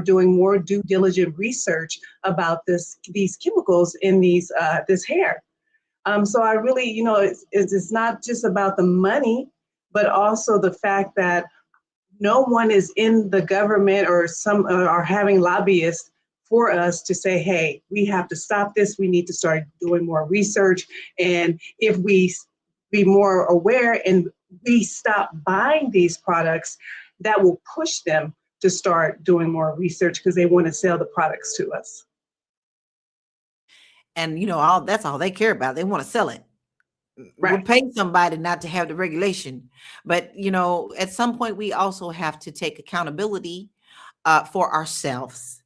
doing more due diligent research about these chemicals in this hair. So I really, it's not just about the money, but also the fact that no one is in the government or some are having lobbyists for us to say, hey, we have to stop this. We need to start doing more research. And if we be more aware and we stop buying these products, that will push them to start doing more research because they want to sell the products to us.
And that's all they care about. They want to sell it.
Right.
We'll pay somebody not to have the regulation. But, at some point we also have to take accountability for ourselves.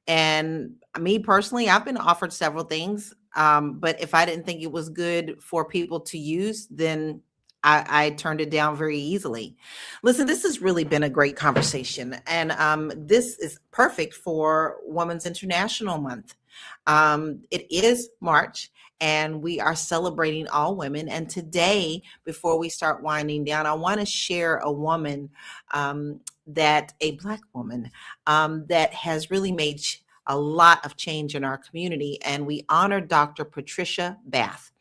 And me personally, I've been offered several things. But if I didn't think it was good for people to use, then I turned it down very easily. Listen, this has really been a great conversation. And this is perfect for Women's International Month. It is March, and we are celebrating all women. And today, before we start winding down, I want to share a woman, a Black woman, that has really made a lot of change in our community. And we honor Dr. Patricia Bath.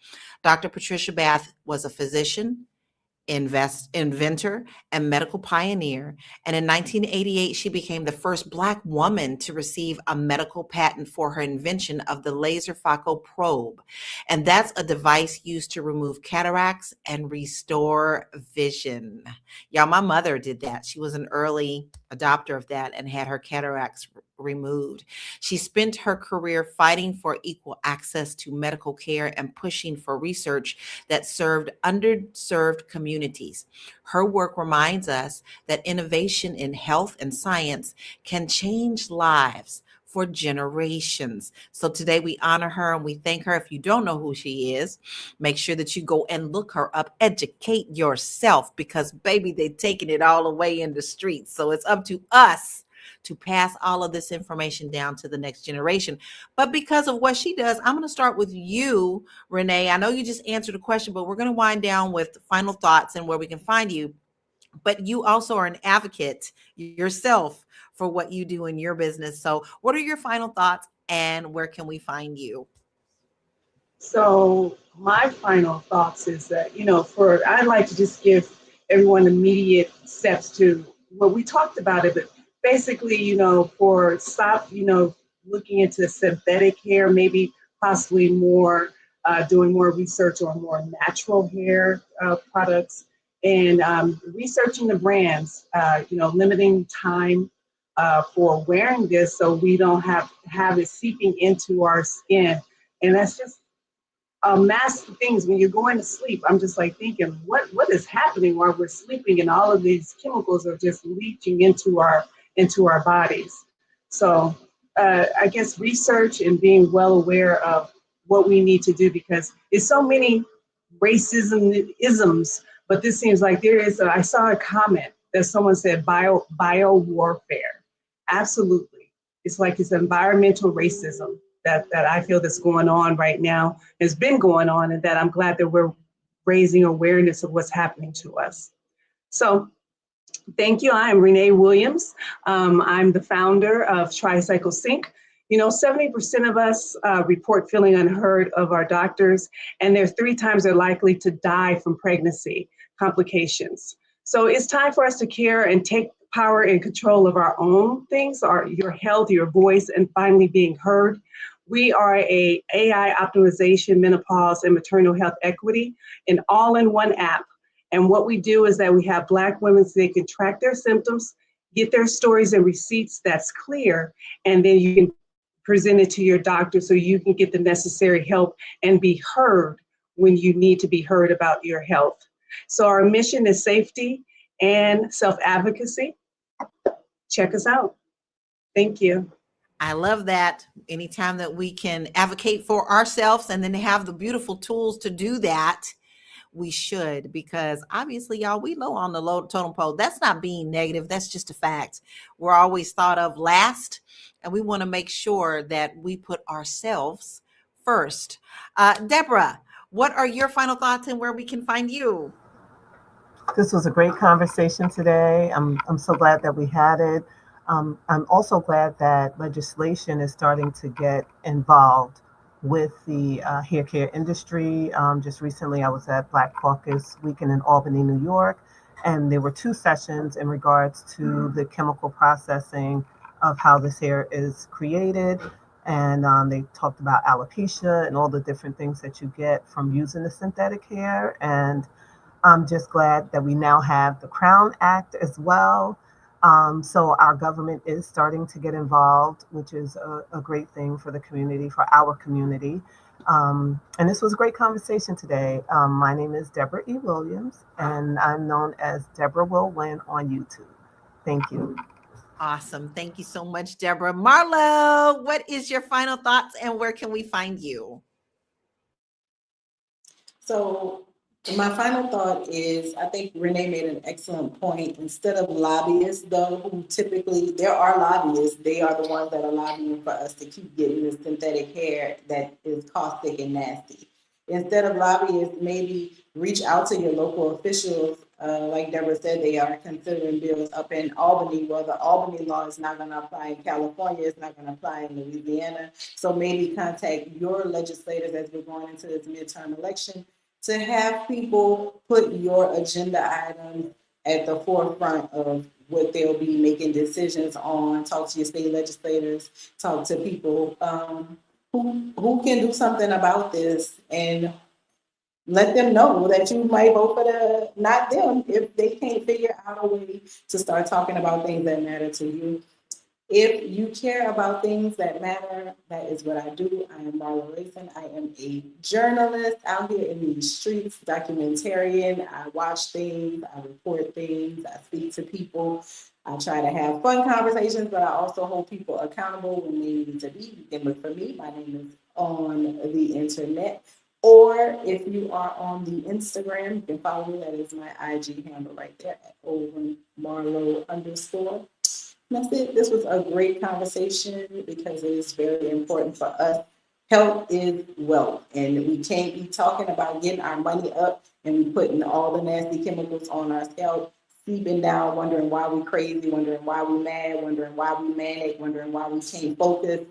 Dr. Patricia Bath was a physician, inventor, and medical pioneer. And in 1988, she became the first Black woman to receive a medical patent for her invention of the laser phaco probe. And that's a device used to remove cataracts and restore vision. Y'all, my mother did that. She was an early adopter of that and had her cataracts removed. She spent her career fighting for equal access to medical care and pushing for research that served underserved communities. Her work reminds us that innovation in health and science can change lives for generations. So today we honor her and we thank her. If you don't know who she is, make sure that you go and look her up, educate yourself, because baby, they're taking it all away in the streets. So it's up to us to pass all of this information down to the next generation. But because of what she does, I'm going to start with you, Renee. I know you just answered the question, but we're going to wind down with final thoughts and where we can find you. But you also are an advocate yourself for what you do in your business. So what are your final thoughts and where can we find you?
So my final thoughts is that, I'd like to just give everyone immediate steps to what we talked about it, but basically, looking into synthetic hair, maybe possibly doing more research on more natural hair products, and researching the brands, limiting time for wearing this so we don't have it seeping into our skin. And that's just massive things. When you're going to sleep, I'm just like thinking, what is happening while we're sleeping, and all of these chemicals are just leaching into our bodies. So I guess research and being well aware of what we need to do, because there's so many racism isms, but this seems like I saw a comment that someone said bio warfare. Absolutely. It's like it's environmental racism that I feel that's going on right now, has been going on, and that I'm glad that we're raising awareness of what's happening to us. So thank you. I'm Renee Williams. I'm the founder of Tricycle Sync. 70% of us report feeling unheard of our doctors, and they're 3 times they're likely to die from pregnancy complications. So it's time for us to care and take power and control of our own things, your health, your voice, and finally being heard. We are a AI optimization, menopause, and maternal health equity, an all-in-one app. And what we do is that we have Black women so they can track their symptoms, get their stories and receipts that's clear, and then you can present it to your doctor so you can get the necessary help and be heard when you need to be heard about your health. So our mission is safety and self-advocacy. Check us out. Thank you.
I love that. Anytime that we can advocate for ourselves and then have the beautiful tools to do that, we should, because obviously, y'all, we low on the low totem pole. That's not being negative. That's just a fact. We're always thought of last, and we want to make sure that we put ourselves first. Deborah, what are your final thoughts and where we can find you?
This was a great conversation today. I'm so glad that we had it. I'm also glad that legislation is starting to get involved with the hair care industry. Just recently, I was at Black Caucus Weekend in Albany, New York, and there were two sessions in regards to the chemical processing of how this hair is created. And they talked about alopecia and all the different things that you get from using the synthetic hair. And I'm just glad that we now have the Crown Act as well. So our government is starting to get involved, which is a great thing for the community, for our community. And this was a great conversation today. My name is Debra E. Williams, and I'm known as DebraWillWin on YouTube. Thank you.
Awesome. Thank you so much, Deborah. Marlo, what is your final thoughts and where can we find you?
So my final thought is, I think Renee made an excellent point. Instead of lobbyists, though, who typically, there are lobbyists, they are the ones that are lobbying for us to keep getting this synthetic hair that is caustic and nasty. Instead of lobbyists, maybe reach out to your local officials. Like Deborah said, they are considering bills up in Albany. Well, the Albany law is not going to apply in California. It's not going to apply in Louisiana. So maybe contact your legislators as we're going into this midterm election to have people put your agenda items at the forefront of what they'll be making decisions on. Talk to your state legislators, talk to people who can do something about this, and let them know that you might vote for not them if they can't figure out a way to start talking about things that matter to you. If you care about things that matter, that is what I do. I am Marlo Rayson. I am a journalist out here in these streets, documentarian. I watch things, I report things, I speak to people. I try to have fun conversations, but I also hold people accountable when they need to be. You can look for me. My name is on the internet. Or if you are on the Instagram, you can follow me. That is my IG handle right there at Marlo_. That's it. This was a great conversation because it is very important for us. Health is wealth, and we can't be talking about getting our money up and we putting all the nasty chemicals on our scalp, sleeping down, wondering why we crazy, wondering why we mad, wondering why we manic, wondering why we can't focus.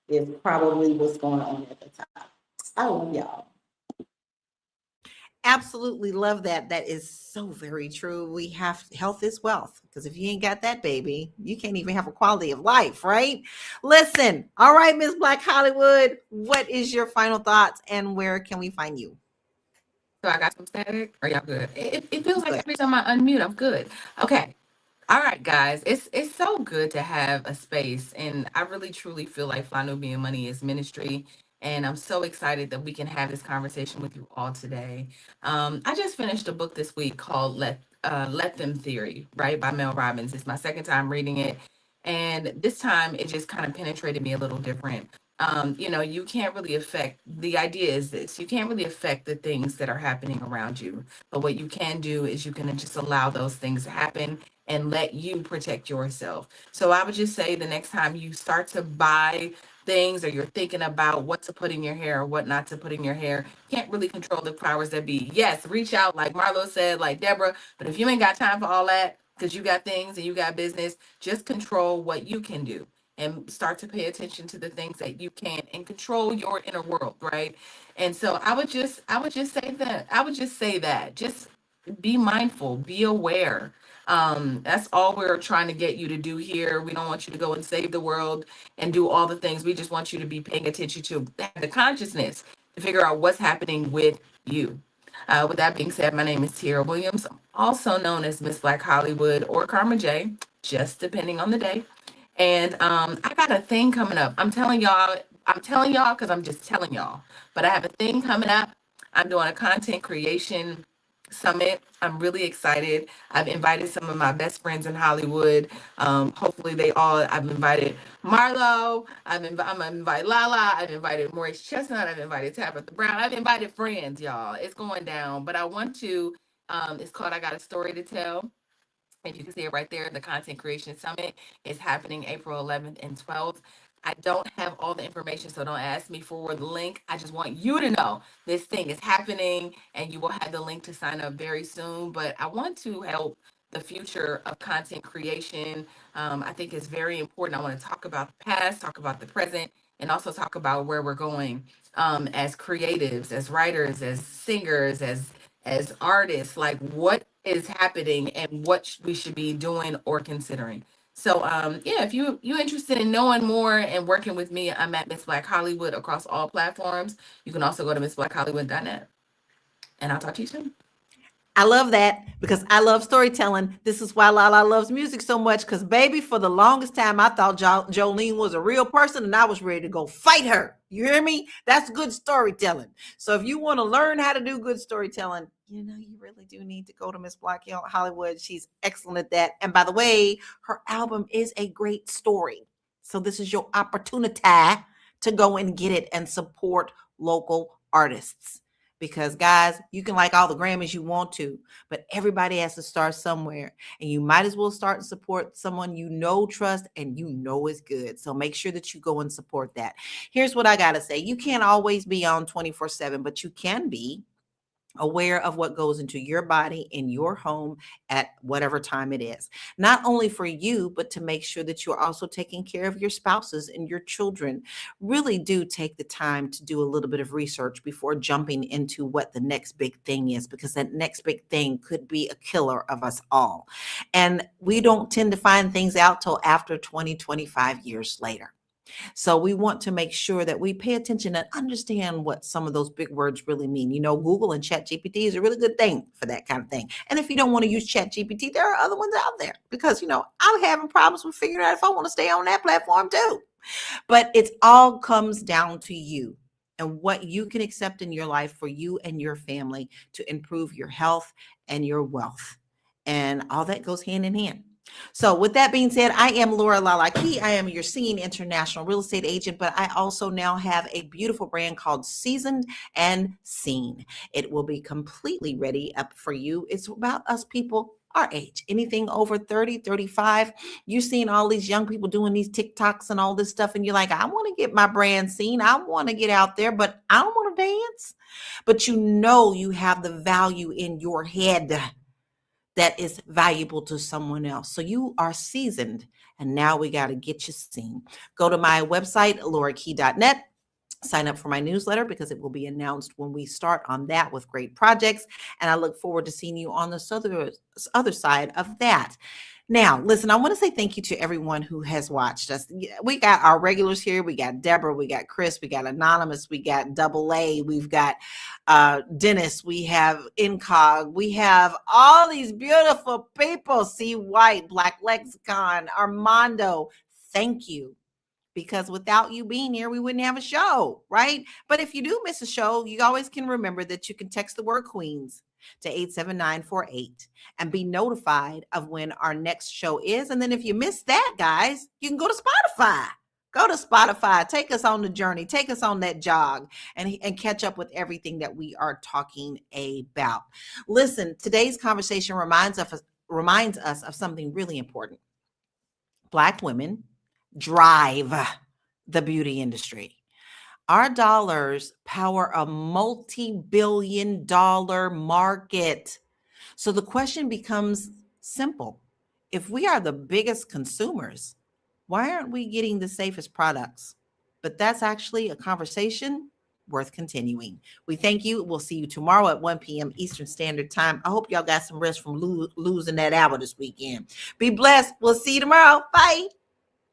Is probably what's going on at the top. I love y'all.
Absolutely love that. That is so very true. We have health is wealth because if you ain't got that, baby, you can't even have a quality of life, right? Listen, all right, Miss Black Hollywood, what is your final thoughts and where can we find you?
So I got some static. Are y'all good? It feels like
Good.
every time I unmute, I'm good. Okay. All right, guys. It's so good to have a space, and I really truly feel like Fly Nubian Money is ministry, and I'm so excited that we can have this conversation with you all today. I just finished a book this week called Let Them Theory, right, by Mel Robbins. It's my second time reading it, and this time it just kind of penetrated me a little different. You can't really affect. The idea is this: you can't really affect the things that are happening around you, but what you can do is you can just allow those things to happen and let you protect yourself. So I would just say the next time you start to buy things or you're thinking about what to put in your hair or what not to put in your hair, you can't really control the powers that be. Yes, reach out like Marlo said, like Debra, but if you ain't got time for all that because you got things and you got business, just control what you can do and start to pay attention to the things that you can and control your inner world, right? And so I would just say that just be mindful, be aware. That's all we're trying to get you to do here. We don't want you to go and save the world and do all the things. We just want you to be paying attention to the consciousness to figure out what's happening with you. With that being said, my name is Tierra Williams, also known as Miss Black Hollywood or Karma J, just depending on the day. And I got a thing coming up. I'm telling y'all because I'm just telling y'all. But I have a thing coming up. I'm doing a content creation summit. I'm really excited. I've invited some of my best friends in Hollywood. Hopefully they all. I've invited Marlo. I'm gonna invite Lala. I've invited Maurice Chestnut. I've invited Tabitha Brown. I've invited friends, y'all. It's going down. But I want to. It's called I Got a Story to Tell. And you can see it right there. The Content Creation Summit is happening April 11th and 12th. I don't have all the information, so don't ask me for the link. I just want you to know this thing is happening, and you will have the link to sign up very soon. But I want to help the future of content creation. I think it's very important. I want to talk about the past, talk about the present, and also talk about where we're going as creatives, as writers, as singers, as artists. Like what is happening and what we should be doing or considering. So yeah, if you interested in knowing more and working with me, I'm at Miss Black Hollywood across all platforms. You can also go to missblackhollywood.net. And I'll talk to you soon.
I love that because I love storytelling. This is why Lala loves music so much. Because, baby, for the longest time, I thought Jolene was a real person and I was ready to go fight her. You hear me? That's good storytelling. So if you want to learn how to do good storytelling, you know, you really do need to go to Miss Black Hollywood. She's excellent at that. And by the way, her album is a great story. So this is your opportunity to go and get it and support local artists. Because guys, you can like all the Grammys you want to, but everybody has to start somewhere. And you might as well start and support someone you know, trust, and you know is good. So make sure that you go and support that. Here's what I got to say. You can't always be on 24/7, but you can be aware of what goes into your body in your home at whatever time it is. Not only for you, but to make sure that you're also taking care of your spouses and your children. Really do take the time to do a little bit of research before jumping into what the next big thing is, because that next big thing could be a killer of us all. And we don't tend to find things out till after 20, 25 years later. So we want to make sure that we pay attention and understand what some of those big words really mean. You know, Google and ChatGPT is a really good thing for that kind of thing. And if you don't want to use ChatGPT, there are other ones out there because, you know, I'm having problems with figuring out if I want to stay on that platform too. But it all comes down to you and what you can accept in your life for you and your family to improve your health and your wealth. And all that goes hand in hand. So with that being said, I am Laura Lalaki. I am your singing international real estate agent, but I also now have a beautiful brand called Seasoned and Seen. It will be completely ready up for you. It's about us people our age, anything over 30, 35. You've seen all these young people doing these TikToks and all this stuff, and you're like, I want to get my brand seen. I want to get out there, but I don't want to dance. But you know you have the value in your head that is valuable to someone else. So you are seasoned, and now we got to get you seen. Go to my website, laurakey.net. Sign up for my newsletter because it will be announced when we start on that with great projects. And I look forward to seeing you on the other side of that. Now, listen, I want to say thank you to everyone who has watched us. We got our regulars here. We got Debra, we got Chris, we got Anonymous, we got Double A, we've got Dennis, we have Incog, we have all these beautiful people. C. White, Black Lexicon, Armando. Thank you. Because without you being here, we wouldn't have a show, right? But if you do miss a show, you always can remember that you can text the word Queens to 87948 and be notified of when our next show is. And then if you miss that, guys, you can go to Spotify. Go to Spotify. Take us on the journey. Take us on that jog and catch up with everything that we are talking about. Listen, today's conversation reminds us of something really important. Black women drive the beauty industry. Our dollars power a multi-billion-dollar market. So the question becomes simple. If we are the biggest consumers, why aren't we getting the safest products? But that's actually a conversation worth continuing. We thank you. We'll see you tomorrow at 1 p.m. Eastern Standard Time. I hope y'all got some rest from losing that hour this weekend. Be blessed. We'll see you tomorrow. Bye.